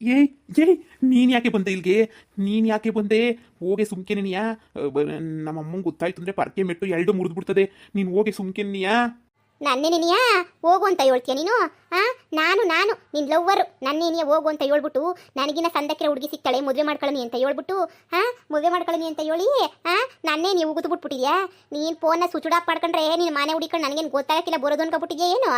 ಏಯ್ ಏಯ್ ನೀನು ಯಾಕೆ ಬಂದೆ ಇಲ್ಲಿಗೆ? ನೀನು ಯಾಕೆ ಬಂದೆ? ಹೋಗೆ ಸುಮ್ಕೆನೆನಿಯಾ? ನಮ್ಮ ಅಮ್ಮಂಗೆ ಗೊತ್ತಾಯ್ತು ಅಂದರೆ ಪರ್ಕೆ ಮೆಟ್ಟು ಎರಡು ಮುರಿದು ಬಿಡ್ತದೆ. ನೀನು ಹೋಗೆ ಸುಮ್ಕೆನೆನಿಯಾ? ನನ್ನೇನಿಯಾ ಹೋಗು ಅಂತ ಹೇಳ್ತೀಯ ನೀನು? ನಾನು ನಿನ್ ಲವ್ವರು ನನ್ನೇನಿಯ ಹೋಗು ಅಂತ ಹೇಳ್ಬಿಟ್ಟು ನನಗಿನ್ನ ಸಂದಕ್ಕಿರ ಹುಡುಗಿ ಸಿಗ್ತಾಳೆ ಮದುವೆ ಮಾಡ್ಕೊಳ್ಳಿ ಅಂತ ಹೇಳ್ಬಿಟ್ಟು ಮದುವೆ ಮಾಡ್ಕೊಳ್ಳಿ ಅಂತ ಹೇಳಿ ನನ್ನೇ ನೀವು ಉಗಿದು ಬಿಟ್ಬಿಟ್ಟಿದ್ಯಾ? ನೀನು ಫೋನ್ನ ಸ್ವಿಚ್ ಆಫ್ ಮಾಡ್ಕೊಂಡ್ರೆ ನೀನು ಮನೆ ಹುಡಿಕೊಂಡು ನನಗೇನು ಗೊತ್ತಾಗಕ್ಕಿಲ್ಲ ಬರೋದು ಅನ್ಕೊಬಿಟ್ಟಿದ್ಯಾ ಏನು?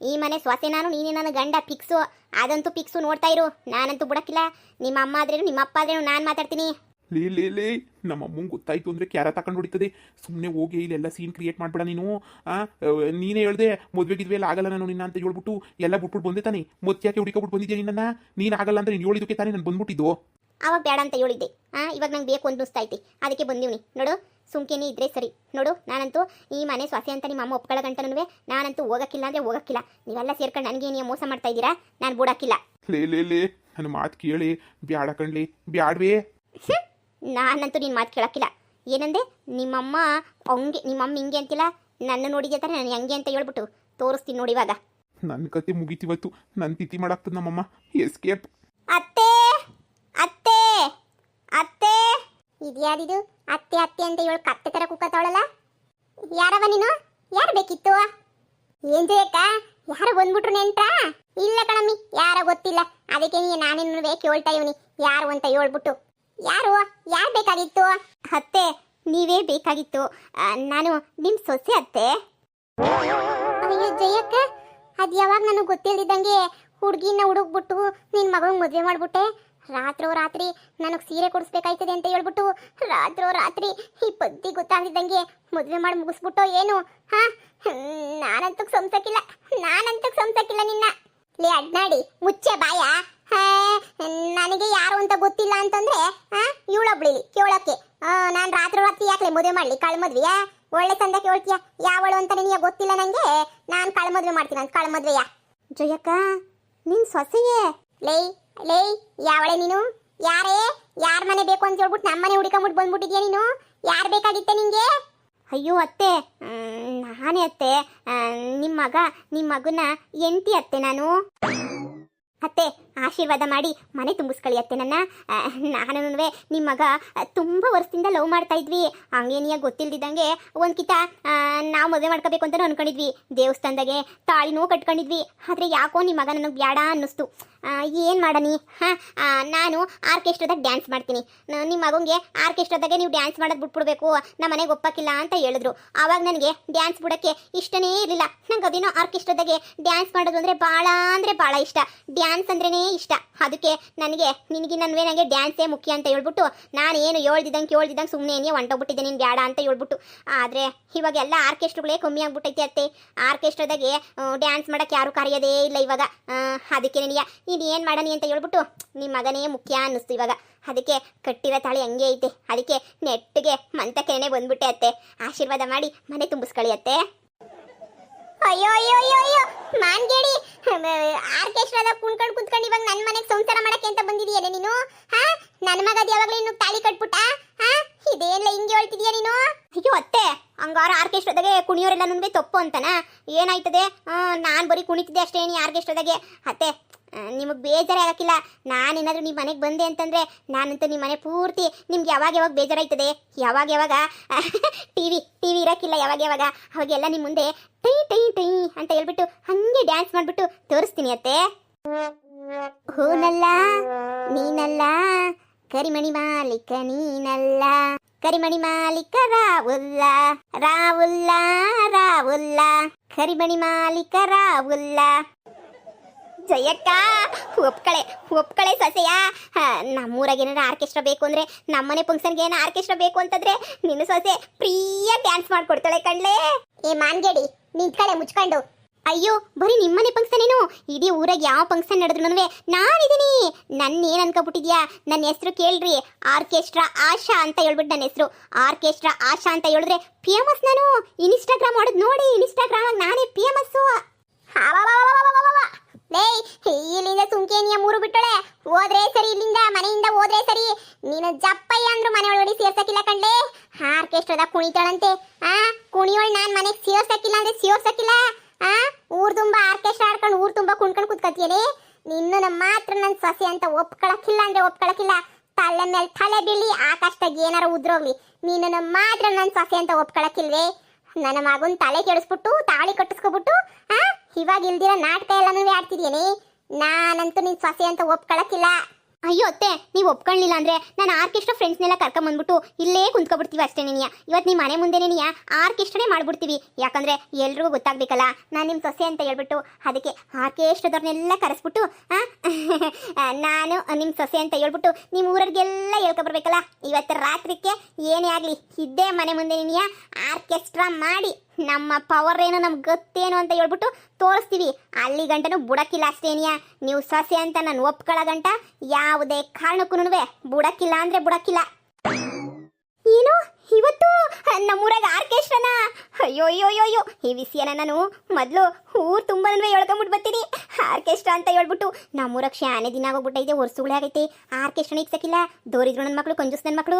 ಈ ಮನೆ ಸೊಸೆ ನಾನು, ನೀನೇ ನನ್ನ ಗಂಡ ಫಿಕ್ಸು. ಅದಂತೂ ಫಿಕ್ಸು, ನೋಡ್ತಾ ಇರು. ನಾನಂತೂ ಬಿಡಕ್ಕಿಲ್ಲ. ನಿಮ್ಮ ಅಮ್ಮ ಆದ್ರೇನು ನಿಮ್ಮ ಅಪ್ಪ ಆದ್ರೇನು ನಾನು ಮಾತಾಡ್ತೀನಿ. ಲೇ ನಮ್ಮ ಅಮ್ಮಂಗೆ ಗೊತ್ತಾಯ್ತು ಅಂದರೆ ಕ್ಯಾರ ತಗೊಂಡು ಹೊಡಿತದೆ. ಸುಮ್ಮನೆ ಹೋಗಿ ಇಲ್ಲೆಲ್ಲ ಸೀನ್ ಕ್ರಿಯೇಟ್ ಮಾಡ್ಬೇಡ ನೀನು. ನೀನೇ ಹೇಳ್ದೆ ಮದುವೆಗಿದ್ವಿ ಎಲ್ಲ ಆಗಲ್ಲ ನಾನು ನಿನ್ನ ಅಂತ ಹೇಳ್ಬಿಟ್ಟು ಎಲ್ಲ ಬಿಟ್ಬಿಟ್ಟು ಬಂದೆ ತಾನೆ. ಮತ್ತೆ ಯಾಕೆ ಹುಡುಕಬಿಟ್ಟು ಬಂದಿದ್ದೆ ನಿನ್ನ? ನೀನು ಆಗಲ್ಲ ಅಂದ್ರೆ ನೀನು ಹೇಳಿದಕ್ಕೆ ತಾನೇ ನಾನು ಬಂದ್ಬಿಟ್ಟಿದ್ದು. ಆವಾಗ ಬೇಡ ಅಂತ ಹೇಳಿದ್ದೆ. ಇವಾಗ ನಂಗೆ ಬೇಕು ಅನ್ನಿಸ್ತೈತಿ, ಅದಕ್ಕೆ ಬಂದೀವ್ನಿ ನೋಡು. ಸುಮ್ಕೆನೇ ಇದ್ರೆ ಸರಿ ನೋಡು. ನಾನಂತೂ ಈ ಮನೆ ಸೊಸೆ ಅಂತ ನಿಮ್ಮ ಅಮ್ಮ ಒಪ್ಕೊಳ್ಳೋ ಗಂಟನೂ ನಾನಂತೂ ಹೋಗಕ್ಕಿಲ್ಲ ಅಂದರೆ ಹೋಗಕ್ಕಿಲ್ಲ. ನೀವೆಲ್ಲ ಸೇರ್ಕೊಂಡು ನನಗೆ ನೀವು ಮೋಸ ಮಾಡ್ತಾ ಇದ್ದೀರಾ, ನಾನು ಬಿಡಕ್ಕಿಲ್ಲ. ಲೇ ನನ್ನ ಮಾತು ಕೇಳಿ ಬ್ಯಾಡ ಕಣ್ಲಿ, ಬ್ಯಾಡ್ವೇ. ನಾನಂತೂ ನಿನ್ನ ಮಾತು ಕೇಳಕ್ಕಿಲ್ಲ. ಏನಂದೆ? ನಿಮ್ಮಮ್ಮ ಹಂಗೆ, ನಿಮ್ಮಮ್ಮ ಹಿಂಗೆ ಅಂತಿಲ್ಲ, ನನ್ನ ನೋಡಿದ್ದೆ ತಾನೆ ನಾನು ಹೆಂಗೆ ಅಂತ ಹೇಳ್ಬಿಟ್ಟು ತೋರಿಸ್ತೀನಿ ನೋಡಿ ಇವಾಗ. ನನ್ನ ಕತೆ ಮುಗೀತಿವತ್ತು. ನನ್ನ ತಿಥಿ ಮಾಡಾಕ್ತದ ನಮ್ಮಮ್ಮ. ಎಸ್ಕೇಪ್. ಅತ್ತೆ ಅತ್ತೆ ಅತ್ತೆ, ಇದ್ಯಾರಿದು ಅತ್ತೆ ಅತ್ತೆ ಅಂತ ಹೇಳಿ ಕತ್ತೆ ತರ ಕುಕ್ಕತ್ತಾವಳಲ್ಲ? ಯಾರವ ನೀನು? ಯಾರು ಬೇಕಿತ್ತು? ಏನ್ ಜಯಕ್ಕ, ಯಾರು ಬಂದ್ಬಿಟ್ರು ನೆಂಟ್ರಾ? ಇಲ್ಲ ಕಣಮ್ಮಿ, ಯಾರ ಗೊತ್ತಿಲ್ಲ. ಅದಕ್ಕೆ ನಾನೇನು ಕೇಳ್ತಾ ಇವನಿ ಯಾರು ಅಂತ ಹೇಳ್ಬಿಟ್ಟು. ಯಾರು ಬೇಕಾಗಿತ್ತು? ಅತ್ತೆ ನೀವೇ ಬೇಕಾಗಿತ್ತು. ನಾನು ನಿಮ್ಮ ಸೊಸೆ ಅತ್ತೆ. ಅಯ್ಯೋ ಜಯಕ್ಕ, ಅದು ಯಾವಾಗ ನನಗೆ ಗೊತ್ತಿಲ್ದಿದ್ದಂಗೆ ಹುಡುಗಿನ ಹುಡುಕ್ಬಿಟ್ಟು ನಿನ್ನ ಮಗನ ಮದುವೆ ಮಾಡ್ಬಿಟ್ಟೆ. ರಾತ್ರಿ ನನಗೆ ಸೀರೆ ಕೊಡಿಸ್ಬೇಕಾಯ್ತದೆ ಅಂತ ಹೇಳ್ಬಿಟ್ಟು ರಾತ್ರಿ ಈ ಪದ್ದಿ ಗೊತ್ತಾಗ್ದಿದ್ದಂಗೆ ಮದುವೆ ಮಾಡಿ ಮುಗಿಸ್ಬಿಟ್ಟೋ ಏನು? ನಾನಂತೂ ಸಂಸಕ್ಕಿಲ್ಲ ನಿನ್ನ. ಲೇ ಅಡ್ನಾಡಿ ಮುಚ್ಚೆ ಬಾಯ. ನನಗೆ ಯಾರು ಅಂತ ಗೊತ್ತಿಲ್ಲ ಅಂತಂದ್ರೆ ಇವಳೊಬ್ಳಿಲಿ ಕೇಳೋಕ್ಕೆ. ನಾನು ರಾತ್ರಿ ಯಾಕೆ ಮದುವೆ ಮಾಡ್ಲಿ? ಕಳ್ ಮದ್ವೆಯಾ? ಒಳ್ಳೆ ಚಂದ ಕೇಳ್ತೀಯ. ಯಾವಳು ಅಂತ ನಿನಗೆ ಗೊತ್ತಿಲ್ಲ ನಂಗೆ. ನಾನು ಕಳ್ ಮದ್ವೆ ಮಾಡ್ತೀನಿ ಅಂತ. ಕಳ್ ಮದ್ವೆಯ ಜಯಕ್ಕ ನಿನ್ ಸೊಸೆಯೇ? ಲೇ ಯಾವಳೆ ನೀನು? ಯಾರ ಮನೆ ಬೇಕು ಅಂತ ಹೇಳ್ಬಿಟ್ಟು ನಮ್ಮನೆ ಹುಡುಕೊಂಬಿಟ್ಟು ಬಂದ್ಬಿಟ್ಟಿದ್ಯಾ ನೀನು? ಯಾರು ಬೇಕಾಗಿತ್ತೆ ನಿಂಗೆ? ಅಯ್ಯೋ ಅತ್ತೆ, ನಾನೇ ಅತ್ತೆ. ನಿಮ್ಮ ಮಗನ ಎಂಟಿ ಅತ್ತೆ ನಾನು. ಅತ್ತೆ ಆಶೀರ್ವಾದ ಮಾಡಿ ಮನೆ ತುಂಬಿಸ್ಕೊಳ್ಳಿ ಅತ್ತೆ ನನ್ನ. ನಾನು ನಿಮ್ಮ ಮಗ ತುಂಬ ವರ್ಷದಿಂದ ಲವ್ ಮಾಡ್ತಾ ಇದ್ವಿ. ಹಂಗೇನಿಯ ಗೊತ್ತಿಲ್ದಿದ್ದಂಗೆ ಒಂದ್ಕಿತ ನಾವು ಮದುವೆ ಮಾಡ್ಕೋಬೇಕು ಅಂತ ಅನ್ಕೊಂಡಿದ್ವಿ. ದೇವಸ್ಥಾನದಾಗೆ ತಾಳಿನೂ ಕಟ್ಕೊಂಡಿದ್ವಿ. ಆದರೆ ಯಾಕೋ ನಿಮ್ಮ ಮಗ ನನಗೆ ಬ್ಯಾಡ ಅನ್ನಿಸ್ತು. ಏನು ಮಾಡನಿ? ನಾನು ಆರ್ಕೆಸ್ಟ್ರಾದಾಗ ಡ್ಯಾನ್ಸ್ ಮಾಡ್ತೀನಿ. ನಿಮ್ಮ ಮಗಂಗೆ ಆರ್ಕೆಸ್ಟ್ರಾದಾಗೆ ನೀವು ಡ್ಯಾನ್ಸ್ ಮಾಡೋದು ಬಿಟ್ಬಿಡ್ಬೇಕು, ನಮ್ಮ ಮನೆಗೆ ಒಪ್ಪಕ್ಕಿಲ್ಲ ಅಂತ ಹೇಳಿದ್ರು. ಆವಾಗ ನನಗೆ ಡ್ಯಾನ್ಸ್ ಬಿಡೋಕ್ಕೆ ಇಷ್ಟನೇ ಇರಲಿಲ್ಲ. ನಂಗೆ ಅದೇನೋ ಆರ್ಕೆಸ್ಟ್ರಾದಾಗೆ ಡ್ಯಾನ್ಸ್ ಮಾಡೋದು ಅಂದರೆ ಭಾಳ ಇಷ್ಟ. ಡ್ಯಾನ್ಸ್ ಅಂದ್ರೇ ಇಷ್ಟ. ಅದಕ್ಕೆ ನನಗೆ ಡ್ಯಾನ್ಸೇ ಮುಖ್ಯ ಅಂತ ಹೇಳ್ಬಿಟ್ಟು ನಾನೇನು ಕೇಳ್ದಿದ್ದಂಗೆ ಸುಮ್ಮನೆ ಹೊಂಟೋಗ್ಬಿಟ್ಟಿದ್ದೆ ನೀನು ಬ್ಯಾಡ ಅಂತ ಹೇಳ್ಬಿಟ್ಟು. ಆದರೆ ಇವಾಗೆಲ್ಲ ಆರ್ಕೆಸ್ಟ್ರಾಗಳೇ ಕಮ್ಮಿ ಆಗ್ಬಿಟ್ಟೈತೆ ಅತ್ತೆ. ಆರ್ಕೆಸ್ಟ್ರಾದಾಗೆ ಡ್ಯಾನ್ಸ್ ಮಾಡೋಕ್ಕೆ ಯಾರು ಕರೆಯೋದೇ ಇಲ್ಲ ಇವಾಗ. ಅದಕ್ಕೆ ನನಗೆ ನೀನು ಏನು ಮಾಡನಿ ಅಂತ ಹೇಳ್ಬಿಟ್ಟು ನಿಮ್ಮ ಮಗನೇ ಮುಖ್ಯ ಅನ್ನಿಸ್ತು ಇವಾಗ. ಅದಕ್ಕೆ ಕಟ್ಟಿರೋ ತಾಳಿ ಹಂಗೆ ಐತೆ. ಅದಕ್ಕೆ ನೆಟ್ಟಿಗೆ ಮಂತಕ್ಕೇನೆ ಬಂದ್ಬಿಟ್ಟೆ ಅತ್ತೆ. ಆಶೀರ್ವಾದ ಮಾಡಿ ಮನೆ ತುಂಬಿಸ್ಕೊಳ್ಳಿ ಅತ್ತೆ. ಅಯ್ಯೋ ಮಾನ್ಗೇಡಿ, ಆರ್ಕೆಸ್ಟ್ರಾದಾಗ ಕುತ್ಕೊಂಡು ಇವಾಗ ನನ್ನ ಮನೆಗೆ ಸಂಸಾರ ಮಾಡಕ್ಕೆ ಅಂತ ಬಂದಿದೀಯೇನೆ ನೀನು? ನನ್ನ ಮಗದ ಯಾವಾಗಲೂ ಇನ್ನು ತಾಳಿ ಕಟ್ಬಿಟ್ಟ? ಇದೇನಿಲ್ಲ ಹಿಂಗೆ ಹೇಳ್ತಿದೀಯ ನೀನು? ಅಯ್ಯೋ ಅತ್ತೆ, ಹಂಗಾರ ಆರ್ಕೆಸ್ಟ್ರಾದಾಗೆ ಕುಣಿಯೋರೆಲ್ಲ ನನಗೆ ತಪ್ಪು ಅಂತನಾ? ಏನಾಯ್ತದೆ? ನಾನು ಬರೀ ಕುಣಿತಿದ್ದೆ ಅಷ್ಟೇ ನೀ ಆರ್ಕೆಸ್ಟ್ರಾದಾಗೆ. ಅತ್ತೆ ನಿಮಗೆ ಬೇಜಾರೇ ಆಗಕ್ಕಿಲ್ಲ. ನಾನೇನಾದರೂ ನಿಮ್ಮ ಮನೆಗೆ ಬಂದೆ ಅಂತಂದರೆ ನಾನಂತೂ ನಿಮ್ಮ ಮನೆ ಪೂರ್ತಿ ನಿಮ್ಗೆ ಯಾವಾಗ ಬೇಜಾರಾಯ್ತದೆ. ಯಾವಾಗ ಟಿವಿ ಇರೋಕ್ಕಿಲ್ಲ. ಯಾವಾಗ ಅವಾಗೆಲ್ಲ ನಿಮ್ಮ ಮುಂದೆ ಟೈ ಅಂತ ಹೇಳ್ಬಿಟ್ಟು ಹಾಗೆ ಡ್ಯಾನ್ಸ್ ಮಾಡಿಬಿಟ್ಟು ತೋರಿಸ್ತೀನಿ ಅತ್ತೆ. ಹೂನಲ್ಲ ನೀನಲ್ಲ, ಕರಿಮಣಿ ಮಾಲೀಕ ನೀನಲ್ಲ, ಕರಿಮಣಿ ಮಾಲೀಕ ರಾವುಲ್ಲ, ಕರಿಮಣಿ ಮಾಲೀಕ ರಾವುಲ್ಲ. ಜಯಕ್ಕ ಒಪ್ಕಳೆ ಸೊಸೆಯ. ನಮ್ಮೂರಾಗ ಏನಾರ ಆರ್ಕೆಸ್ಟ್ರಾ ಬೇಕು ಅಂದರೆ, ನಮ್ಮನೆ ಫಂಕ್ಷನ್ಗೆ ಏನೋ ಆರ್ಕೆಸ್ಟ್ರಾ ಬೇಕು ಅಂತಂದ್ರೆ ನಿನ್ನ ಸೊಸೆ ಫ್ರೀಯಾಗಿ ಡ್ಯಾನ್ಸ್ ಮಾಡ್ಕೊಡ್ತಾಳೆ ಕಣ್ಲೆ. ಏ ಮಾನ್ಗೇಡಿ ನಿಂತ್ಕಳೆ ಮುಚ್ಕೊಂಡು. ಅಯ್ಯೋ ಬರೀ ನಿಮ್ಮನೆ ಫಂಕ್ಷನ್ ಏನು? ಇಡೀ ಊರಾಗ ಯಾವ ಫಂಕ್ಷನ್ ನಡೆದ್ರು ನಾನಿದ್ದೀನಿ. ನನ್ನ ಏನು ಅನ್ಕೊಬಿಟ್ಟಿದ್ಯಾ? ನನ್ನ ಹೆಸರು ಕೇಳ್ರಿ, ಆರ್ಕೆಸ್ಟ್ರಾ ಆಶಾ ಅಂತ ಹೇಳ್ಬಿಟ್ಟು ನನ್ನ ಹೆಸರು. ಆರ್ಕೆಸ್ಟ್ರಾ ಆಶಾ ಅಂತ ಹೇಳಿದ್ರೆ ಫೇಮಸ್ ನಾನು. ಇನ್ಸ್ಟಾಗ್ರಾಮ್ ಮಾಡೋದು ನೋಡಿ, ಇನ್ಸ್ಟಾಗ್ರಾಮ್ ನಾನೇ ಫೇಮಸ್ಸು. ಇಲ್ಲಿಂದ ಸುಮ್ಕೇನಿಯ ಮೂರು ಬಿಟ್ಟಳೆ ಹೋದ್ರೆ ಸರಿ. ಇಲ್ಲಿಂದ ಮನೆಯಿಂದ ಹೋದ್ರೆ ಸರಿ. ನೀನು ಜಪ್ಪಯ್ಯ ಅಂದ್ರು ಮನೆ ಒಳಗಡೆ ಸೇರ್ಸಕ್ಕಿಲ್ಲ ಕಣ್ಲೆ. ಆರ್ಕೆಸ್ಟ್ರಾದಾಗ ಕುಣಿತಾಳಂತೆ. ಕುಣಿಯೋಳು ನಾನು ಮನೆಗೆ ಸೇರ್ಸಕ್ಕಿಲ್ಲ ಅಂದ್ರೆ ಸೇರ್ಸಕ್ಕಿಲ್ಲ. ಊರ್ ತುಂಬಾ ಆರ್ಕೆಸ್ಟ್ರಾ ಆಡ್ಕೊಂಡು ಊರ್ ತುಂಬಾ ಕುಣ್ಕೊಂಡು ಕುತ್ಕತಿಯಲೇ. ನಿನ್ನನ್ನು ಮಾತ್ರ ನನ್ನ ಸೊಸೆ ಅಂತ ಒಪ್ಕೊಳಕ್ಕಿಲ್ಲ ಅಂದ್ರೆ ಒಪ್ಕೊಳಕ್ಕಿಲ್ಲ. ತಲೆ ಮೇಲೆ ತಲೆ ಬೀಳಿ ಆಕಾಶದಾಗ ಏನಾರ ಉದ್ರೋಗ್ಲಿ, ನಿನ್ನನ್ನು ಮಾತ್ರ ನನ್ನ ಸೊಸೆ ಅಂತ ಒಪ್ಕೊಳಕ್ಕಿಲ್ವೇ? ನನ್ನ ಮಗನ್ ತಲೆ ಕೆಡಿಸ್ಬಿಟ್ಟು ತಾಳಿ ಕಟ್ಟಿಸ್ಕೊಬಿಟ್ಟು ಇವಾಗ ಇಲ್ದಿರೋ ನಾಟಕ ಎಲ್ಲನೂ ಆಡ್ತಿದ್ಯೇನೆ. ನಾನಂತೂ ನಿನ್ ಸೊಸೆ ಅಂತ ಒಪ್ಕೊಳಕ್ಕಿಲ್ಲ. ಅಯ್ಯೋ ಅತ್ತೆ, ನೀವು ಒಪ್ಕೊಳ್ಳಿಲ್ಲ ಅಂದ್ರೆ ನಾನು ಆರ್ಕೆಸ್ಟ್ರಾ ಫ್ರೆಂಡ್ಸ್ನೆಲ್ಲ ಕರ್ಕೊಂಬಂದ್ಬಿಟ್ಟು ಇಲ್ಲೇ ಕುಂತ್ಕೊಬಿಡ್ತೀವಿ ಅಷ್ಟೇ ನೀನಿಯ. ಇವತ್ತು ನಿಮ್ಮ ಮನೆ ಮುಂದೆ ನೀನಿಯ ಆರ್ಕೆಸ್ಟ್ರಾನೇ ಮಾಡ್ಬಿಡ್ತೀವಿ. ಯಾಕಂದ್ರೆ ಎಲ್ರಿಗೂ ಗೊತ್ತಾಗ್ಬೇಕಲ್ಲ ನಾನು ನಿಮ್ಮ ಸೊಸೆ ಅಂತ ಹೇಳ್ಬಿಟ್ಟು. ಅದಕ್ಕೆ ಆರ್ಕೆಸ್ಟ್ರಾದವ್ರನ್ನೆಲ್ಲ ಕರೆಸ್ಬಿಟ್ಟು ನಾನು ನಿಮ್ಮ ಸೊಸೆ ಅಂತ ಹೇಳ್ಬಿಟ್ಟು ನಿಮ್ಮ ಊರವ್ರಿಗೆಲ್ಲ ಹೇಳ್ಕೊಬರ್ಬೇಕಲ್ಲ. ಇವತ್ತು ರಾತ್ರಿಗೆ ಏನೇ ಆಗಲಿ ಇದ್ದೇ ಮನೆ ಮುಂದೆ ನೀನಿಯ ಆರ್ಕೆಸ್ಟ್ರಾ ಮಾಡಿ ನಮ್ಮ ಪವರ್ ಏನು ನಮ್ಗೆ ಗೊತ್ತೇನು ಅಂತ ಹೇಳ್ಬಿಟ್ಟು ತೋರಿಸ್ತೀವಿ. ಅಲ್ಲಿ ಗಂಟನೂ ಬುಡಕ್ಕಿಲ್ಲ ಅಷ್ಟೇನಿಯ. ನೀವು ಸೊಸೆ ಅಂತ ನಾನು ಒಪ್ಕೊಳ್ಳೋ ಗಂಟ ಯಾವುದೇ ಕಾರಣಕ್ಕೂ ಬುಡಕ್ಕಿಲ್ಲ ಅಂದ್ರೆ ಬುಡಕ್ಕಿಲ್ಲ. ಏನು ಇವತ್ತು ನಮ್ಮೂರಾಗ ಆರ್ಕೆಸ್ಟ್ರಾನ? ಅಯ್ಯೋ ಅಯ್ಯೋ ಅಯ್ಯೋ, ಈ ವಿಷಯನ ನಾನು ಮೊದಲು ಊರು ತುಂಬ ಹೇಳ್ಕೊಂಬಿಟ್ಟು ಬರ್ತೀನಿ. ಆರ್ಕೆಸ್ಟ್ರಾ ಅಂತ ಹೇಳ್ಬಿಟ್ಟು ನಮ್ಮೂರಾಗ ಶಾನೆ ದಿನ ಆಗೋಗ್ಬಿಟ್ಟೈತೆ, ವರ್ಷಗಳೇ ಆಗೈತೆ. ಆರ್ಕೆಸ್ಟ್ರಾನ ಇಕ್ಸಕ್ಕಿಲ್ಲ. ದೋರಿದ್ರು ನನ್ನ ಮಕ್ಕಳು, ಕಂಜೂಸ್ ನನ್ನ ಮಕ್ಕಳು.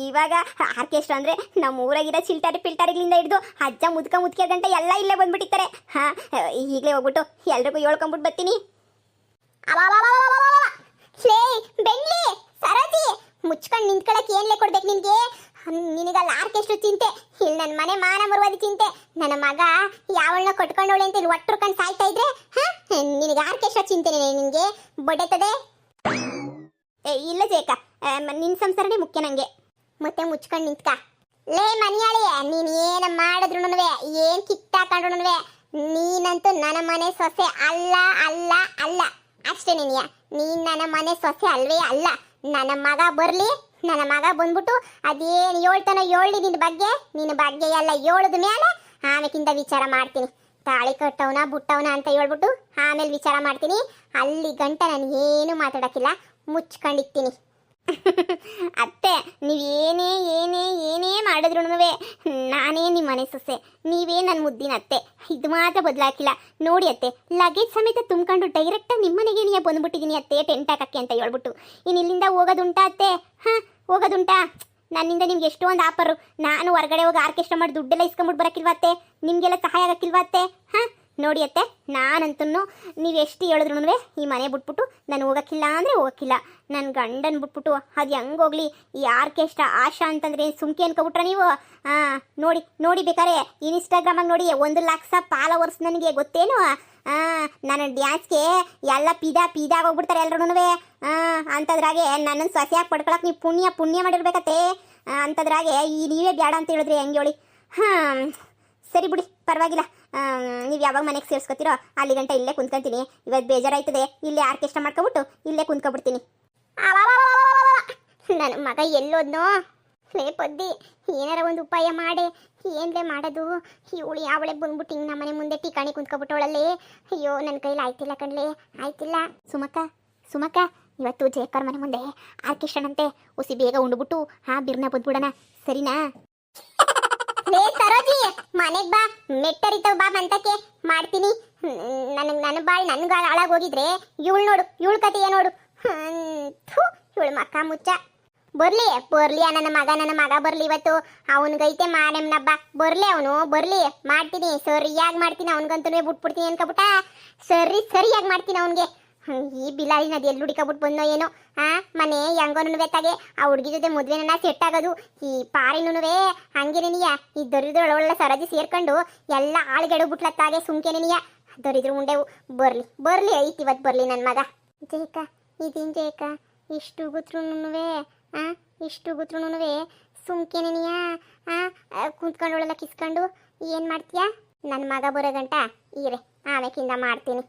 ಇವಾಗ ಆರ್ಕೆಸ್ಟ್ರಾ ಅಂದರೆ ನಮ್ಮ ಊರಾಗಿರೋ ಚಿಲ್ಟಾರಿ ಪಿಲ್ಟಾರಿಗಳಿಂದ ಹಿಡಿದು ಅಜ್ಜ ಮುದ್ಕೆ ಗಂಟೆ ಎಲ್ಲ ಇಲ್ಲೇ ಬಂದ್ಬಿಟ್ಟಿರ್ತಾರೆ. ಈಗಲೇ ಹೋಗ್ಬಿಟ್ಟು ಎಲ್ರಿಗೂ ಹೇಳ್ಕೊಂಬಿಟ್ಟು ಬರ್ತೀನಿ. ಬೆಳ್ಳಿ ಸರೋಜಿ, ಮುಚ್ಕೊಂಡು ನಿಂತ್ಕೊಳಕ್ಕೆ ಏನ್ಲೇ ಕೊಡ್ಬೇಕು ನಿನ್ಗೆ? ನಿನಗಲ್ಲ ಆರ್ಕೆಸ್ಟ್ರಾ ಚಿಂತೆ, ಇಲ್ಲಿ ನನ್ನ ಮನೆ ಮಾನ ಮರುವಾದಿ ಚಿಂತೆ. ನನ್ನ ಮಗ ಯಾವಳನ್ನ ಕಟ್ಕೊಂಡವಳೆ ಅಂತ ಇಲ್ಲಿ ಒಟ್ಟರ್ಕೊಂಡು ಸಾಯ್ತಾ ಇದ್ರೆ ನಿನಗೆ ಆರ್ಕೆಸ್ಟ್ರಾ ಚಿಂತೆನೇ ನಿನಗೆ ಬೊಡೆತದೆ? ಇಲ್ಲ ಜೇಕ, ನಿನ್ನ ಸಂಸಾರನೇ ಮುಖ್ಯ ನನಗೆ. ಮತ್ತೆ ಮುಚ್ಕೊಂಡು ನಿಂತ್ಕ. ಲೇ ಮನಿಯಾಳಿ, ನೀನು ಏನು ಮಾಡಿದ್ರು ಏನು ಕಿತ್ತಾಕೊಂಡ್ರು ನೀನಂತೂ ನನ್ನ ಮನೆ ಸೊಸೆ ಅಲ್ಲ ಅಲ್ಲ ಅಲ್ಲ ಅಷ್ಟೇ. ನೀನ್ ನನ್ನ ಮನೆ ಸೊಸೆ ಅಲ್ವೇ ಅಲ್ಲ. ನನ್ನ ಮಗ ಬರ್ಲಿ, ನನ್ನ ಮಗ ಬಂದ್ಬಿಟ್ಟು ಅದೇನು ಹೇಳ್ತಾನೋ ಹೇಳಿ ನಿನ್ನ ಬಗ್ಗೆ ಎಲ್ಲ ಹೇಳಿದ ಮೇಲೆ ಆಮೇಕಿಂದ ವಿಚಾರ ಮಾಡ್ತೀನಿ. ತಾಳಿ ಕಟ್ಟವನ ಬುಟ್ಟವನ ಅಂತ ಹೇಳ್ಬಿಟ್ಟು ಆಮೇಲೆ ವಿಚಾರ ಮಾಡ್ತೀನಿ. ಅಲ್ಲಿ ಗಂಟ ನಾನು ಏನು ಮಾತಾಡಕ್ಕಿಲ್ಲ, ಮುಚ್ಕೊಂಡಿರ್ತೀನಿ. ಅತ್ತೆ, ನೀವೇನೇ ಏನೇ ಏನೇ ಮಾಡಿದ್ರು ನಾನೇ ನಿಮ್ಮ ಮನೆ ಸೊಸೆ, ನೀವೇ ನನ್ನ ಮುದ್ದಿನ ಅತ್ತೆ. ಇದು ಮಾತ್ರ ಬದಲಾಕಿಲ್ಲ. ನೋಡಿ ಅತ್ತೆ, ಲಗೇಜ್ ಸಮೇತ ತುಂಬ್ಕೊಂಡು ಡೈರೆಕ್ಟಾಗಿ ನಿಮ್ಮ ಮನೆಗೆ ನೀ ಬಂದ್ಬಿಟ್ಟಿದ್ದೀನಿ ಅತ್ತೆ, ಟೆಂಟ್ ಹಾಕಕ್ಕೆ ಅಂತ ಹೇಳ್ಬಿಟ್ಟು. ಇನ್ನು ಇಲ್ಲಿಂದ ಹೋಗೋದುಂಟಾ ಅತ್ತೆ? ಹೋಗೋದುಂಟಾ? ನನ್ನಿಂದ ನಿಮ್ಗೆ ಎಷ್ಟೊಂದು ಆಫರು. ನಾನು ಹೊರಗಡೆ ಹೋಗಿ ಆರ್ಕೆಸ್ಟ್ರಾ ಮಾಡಿ ದುಡ್ಡೆಲ್ಲ ಇಸ್ಕೊಂಬಿಟ್ಟು ಬರೋಕ್ಕಿಲ್ವಾ ಅತ್ತೆ? ನಿಮಗೆಲ್ಲ ಸಹಾಯ ಆಗಕ್ಕಿಲ್ವಾ ಅತ್ತೆ? ನೋಡಿ ಅತ್ತೆ, ನಾನಂತೂ ನೀವು ಎಷ್ಟು ಹೇಳಿದ್ರು ಈ ಮನೆ ಬಿಟ್ಬಿಟ್ಟು ನಾನು ಹೋಗೋಕ್ಕಿಲ್ಲ ಅಂದರೆ ಹೋಗೋಕ್ಕಿಲ್ಲ. ನನ್ನ ಗಂಡನ ಬಿಟ್ಬಿಟ್ಟು ಅದು ಹೆಂಗೆ ಹೋಗ್ಲಿ? ಈ ಆರ್ಕೆಸ್ಟ್ರಾ ಆಶಾ ಅಂತಂದರೆ ಸುಮ್ಕೆ ಅನ್ಕೊಬಿಟ್ರ ನೀವು? ನೋಡಿ ನೋಡಿ ಬೇಕಾರೆ ಇನ್ಸ್ಟಾಗ್ರಾಮಾಗ ನೋಡಿ 1 ಲಕ್ಷ ಫಾಲೋವರ್ಸ್ ನನಗೆ ಗೊತ್ತೇನು? ನನ್ನ ಡ್ಯಾನ್ಸ್ಗೆ ಎಲ್ಲ ಪಿದಾಗೋಗ್ಬಿಡ್ತಾರೆ ಎಲ್ರೂ. ಅಂಥದ್ರಾಗೆ ನನ್ನನ್ನು ಸೊಸೆಯಾಗಿ ಪಡ್ಕೊಳಕ್ಕೆ ನೀವು ಪುಣ್ಯ ಮಾಡಿರ್ಬೇಕತ್ತೆ. ಅಂಥದ್ರಾಗೆ ಈ ನೀವೇ ಬೇಡ ಅಂತ ಹೇಳಿದ್ರಿ ಹೆಂಗೆ ಹೇಳಿ? ಸರಿ ಬಿಡಿ, ಪರವಾಗಿಲ್ಲ. ನೀವು ಯಾವಾಗ ಮನೆಗೆ ಸೇರಿಸ್ಕೊತೀರೋ ಅಲ್ಲಿ ಗಂಟ ಇಲ್ಲೇ ಕುಂತ್ಕೊಂತೀನಿ. ಇವತ್ತು ಬೇಜಾರಾಯ್ತದೆ, ಇಲ್ಲೇ ಆರ್ಕೆಸ್ಟ್ರಾ ಮಾಡ್ಕೊಬಿಟ್ಟು ಇಲ್ಲೇ ಕುಂತ್ಕೊಬಿಡ್ತೀನಿ. ನನ್ನ ಮಗ ಎಲ್ಲೋದ್ನೋ? ಲೇ ಪದ್ದಿ, ಏನಾರ ಒಂದು ಉಪಾಯ ಮಾಡಿ. ಏನ್ಲೇ ಮಾಡೋದು? ಇವಳು ಯಾವಳೆ ಬಂದ್ಬಿಟ್ಟು ಹಿಂಗೆ ನಮ್ಮ ಮನೆ ಮುಂದೆ ಟಿಕಾಣಿ ಕುಂತ್ಕೊಬಿಟ್ಟವಳಲ್ಲಿ. ಅಯ್ಯೋ, ನನ್ನ ಕೈಲಿ ಆಯ್ತಿಲ್ಲ ಕಣ್ಲೆ, ಆಯ್ತಿಲ್ಲ. ಸುಮಕ್ಕ, ಇವತ್ತು ಜಯಕರ್ ಮನೆ ಮುಂದೆ ಆರ್ಕೆಸ್ಟ್ರಾನಂತೆ. ಉಸಿ ಬೇಗ ಉಂಡ್ಬಿಟ್ಟು ಬಿರ್ನ ಬಂದ್ಬಿಡೋಣ, ಸರಿನಾ? ಲೇ ಸರೋಜಿ, ಮನೆಗೆ ಬಾ, ಮೆಟ್ಟರಿತಾವ ಬಾ ಮಂತಕ್ಕೆ ಮಾಡ್ತೀನಿ. ನನ್ನ ಬಾಳ್ ನನ್ಗ ಹಾಳಾಗೋಗಿದ್ರೆ ಇವಳು ನೋಡು, ಇವಳು ಕತೆ ನೋಡು. ಇವಳು ಮಕ್ಕ ಮುಚ್ಚ. ಬರ್ಲಿ ನನ್ನ ಮಗ ಬರ್ಲಿ ಇವತ್ತು. ಅವನಿಗೈತೆ ಮಾಡೆಮ್ನಬ್ಬ. ಬರ್ಲಿ, ಅವನು ಬರ್ಲಿ, ಮಾಡ್ತೀನಿ, ಸರಿಯಾಗಿ ಮಾಡ್ತೀನಿ. ಅವನಿಗಂತೂ ಬಿಟ್ಬಿಡ್ತೀನಿ ಅನ್ಕೊಬಿಟ್ಟ. ಸರಿಯಾಗಿ ಮಾಡ್ತೀನಿ ಅವನಿಗೆ. ಈ ಬಿಲಾರಿ ನದಿ ಎಲ್ಲಿ ಹುಡುಕಬಿಟ್ಟು ಬಂದೋ ಏನೋ. ಮನೆ ಹೆಂಗೋನು ತಾಗೆ ಆ ಹುಡುಗಿ ಜೊತೆ ಮದುವೆನ ಸೆಟ್ ಆಗೋದು. ಈ ಪಾರಿನೂ ಹಂಗೇನೇನಿಯ ಈ ದರಿದ್ರೊಳೊಳ್ಳೆ ಸರಜಿ ಸೇರ್ಕೊಂಡು ಎಲ್ಲ ಆಳ್ಗೆಡಬಿಟ್ಲತ್ತಾಗೆ ಸುಮ್ಕೆನೇನಿಯ ದರಿದ್ರು ಉಂಡೆವು. ಬರ್ಲಿ ಐತಿ ಇವತ್ತು ಬರ್ಲಿ ನನ್ನ ಮಗ. ಜೇಕ ಇದೇನು ಜೇಕ, ಇಷ್ಟು ಗುತ್ರುನುವೆ ಸುಮ್ಕೆನೇನಿಯ ಕುಂತ್ಕೊಂಡೊಳೆಲ್ಲ ಕಿಸ್ಕೊಂಡು ಏನು ಮಾಡ್ತೀಯಾ? ನನ್ನ ಮಗ ಬರೋ ಗಂಟ ಈರೆ ಆಮೇಕಿಂದ ಮಾಡ್ತೀನಿ.